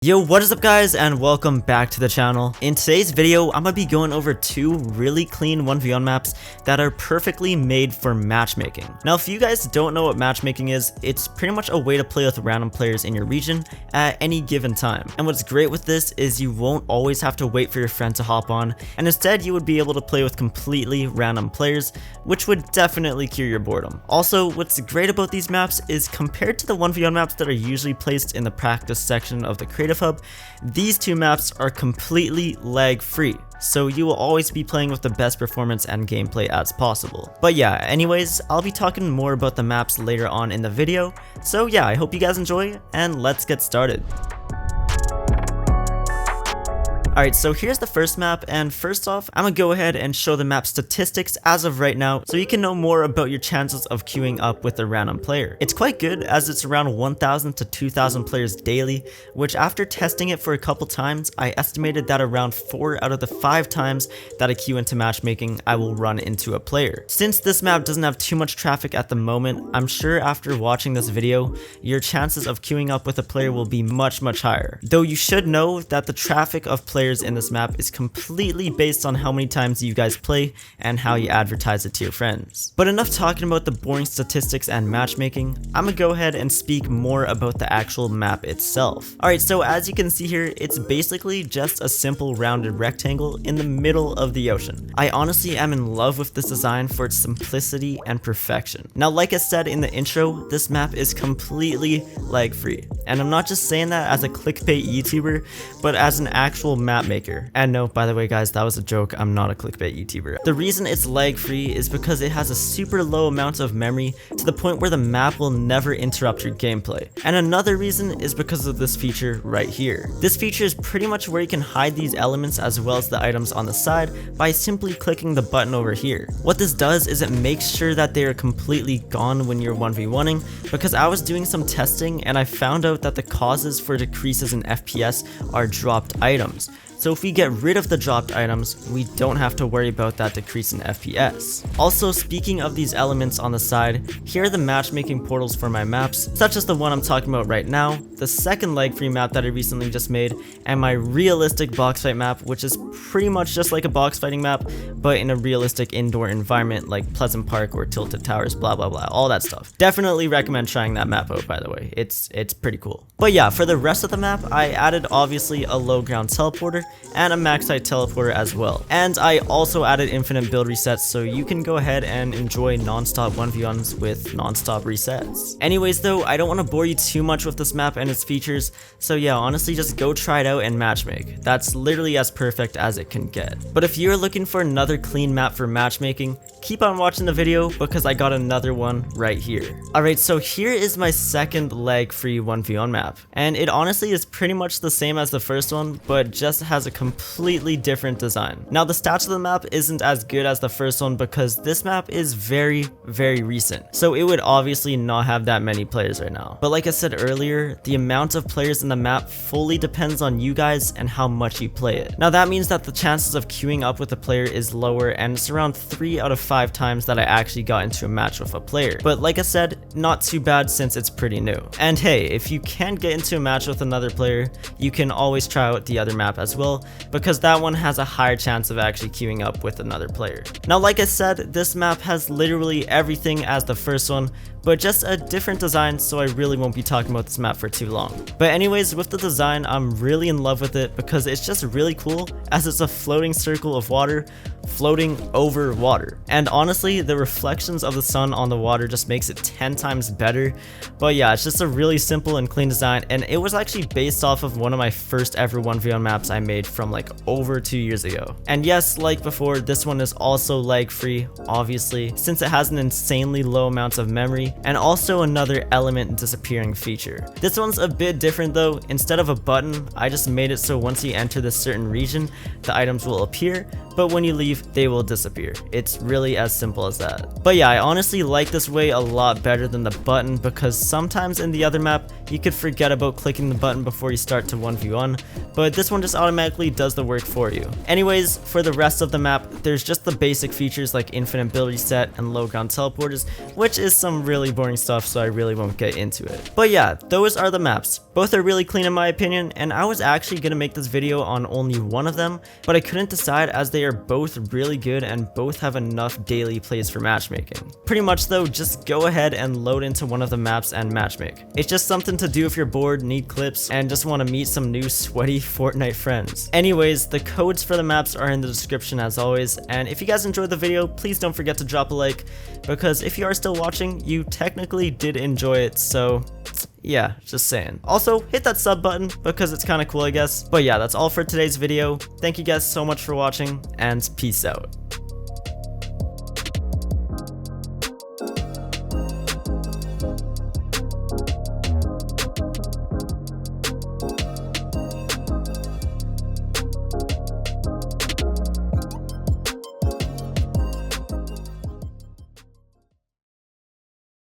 Yo, what is up guys, and welcome back to the channel. In today's video, I'm gonna be going over two really clean 1v1 maps that are perfectly made for matchmaking. Now, if you guys don't know what matchmaking is, it's pretty much a way to play with random players in your region at any given time. And what's great with this is you won't always have to wait for your friend to hop on, and instead you would be able to play with completely random players, which would definitely cure your boredom. Also, what's great about these maps is compared to the 1v1 maps that are usually placed in the practice section of the Creative Hub, these two maps are completely lag free, so you will always be playing with the best performance and gameplay as possible. But yeah, anyways, I'll be talking more about the maps later on in the video, so yeah, I hope you guys enjoy, and let's get started. Alright, so here's the first map, and first off, I'm gonna go ahead and show the map statistics as of right now so you can know more about your chances of queuing up with a random player. It's quite good as it's around 1,000 to 2,000 players daily, which after testing it for a couple times, I estimated that around 4 out of the 5 times that I queue into matchmaking, I will run into a player. Since this map doesn't have too much traffic at the moment, I'm sure after watching this video, your chances of queuing up with a player will be much higher. Though you should know that the traffic of players in this map is completely based on how many times you guys play and how you advertise it to your friends. But enough talking about the boring statistics and matchmaking, I'm gonna go ahead and speak more about the actual map itself. Alright, so as you can see here, it's basically just a simple rounded rectangle in the middle of the ocean. I honestly am in love with this design for its simplicity and perfection. Now, like I said in the intro, this map is completely lag free. And I'm not just saying that as a clickbait YouTuber, but as an actual map maker. And no, by the way guys, that was a joke, I'm not a clickbait YouTuber. The reason it's lag free is because it has a super low amount of memory to the point where the map will never interrupt your gameplay. And another reason is because of this feature right here. This feature is pretty much where you can hide these elements as well as the items on the side by simply clicking the button over here. What this does is it makes sure that they are completely gone when you're 1v1ing, because I was doing some testing and I found out that the causes for decreases in FPS are dropped items. So if we get rid of the dropped items, we don't have to worry about that decrease in FPS. Also, speaking of these elements on the side, here are the matchmaking portals for my maps, such as the one I'm talking about right now, the second lag-free map that I recently just made, and my realistic box fight map, which is pretty much just like a box fighting map, but in a realistic indoor environment like Pleasant Park or Tilted Towers, blah blah blah, all that stuff. Definitely recommend trying that map out, by the way. It's pretty cool. But yeah, for the rest of the map, I added obviously a low ground teleporter and a max height teleporter as well. And I also added infinite build resets so you can go ahead and enjoy non-stop 1v1s with non-stop resets. Anyways though, I don't want to bore you too much with this map and its features, so yeah, honestly just go try it out and matchmake. That's literally as perfect as it can get. But if you're looking for another clean map for matchmaking, keep on watching the video because I got another one right here. Alright, so here is my second lag-free 1v1 map, and it honestly is pretty much the same as the first one, but just has a completely different design. Now, the stats of the map isn't as good as the first one because this map is very recent, so it would obviously not have that many players right now. But like I said earlier, the amount of players in the map fully depends on you guys and how much you play it. Now, that means that the chances of queuing up with a player is lower, and it's around 3 out of 5 times that I actually got into a match with a player. But like I said, not too bad since it's pretty new. And hey, if you can't get into a match with another player, you can always try out the other map as well, because that one has a higher chance of actually queuing up with another player. Now, like I said, this map has literally everything as the first one, but just a different design, so I really won't be talking about this map for too long. But anyways, with the design, I'm really in love with it because it's just really cool as it's a floating circle of water floating over water. And honestly, the reflections of the sun on the water just makes it 10 times better. But yeah, it's just a really simple and clean design, and it was actually based off of one of my first ever 1v1 maps I made from like over 2 years ago. And yes, like before, this one is also lag free, obviously, since it has an insanely low amount of memory and also another element disappearing feature. This one's a bit different though. Instead of a button, I just made it so once you enter this certain region, the items will appear, but when you leave, they will disappear. It's really as simple as that. But yeah, I honestly like this way a lot better than the button, because sometimes in the other map, you could forget about clicking the button before you start to 1v1, but this one just automatically does the work for you. Anyways, for the rest of the map, there's just the basic features like infinite ability set and low ground teleporters, which is some really boring stuff, so I really won't get into it. But yeah, those are the maps. Both are really clean in my opinion, and I was actually gonna make this video on only one of them, but I couldn't decide as they are both really good and both have enough daily plays for matchmaking. Pretty much though, just go ahead and load into one of the maps and matchmake. It's just something to do if you're bored, need clips, and just want to meet some new sweaty Fortnite friends. Anyways, the codes for the maps are in the description as always, and if you guys enjoyed the video, please don't forget to drop a like, because if you are still watching, you technically did enjoy it, so yeah, just saying. Also, hit that sub button because it's kind of cool, I guess. But yeah, that's all for today's video. Thank you guys so much for watching, and peace out.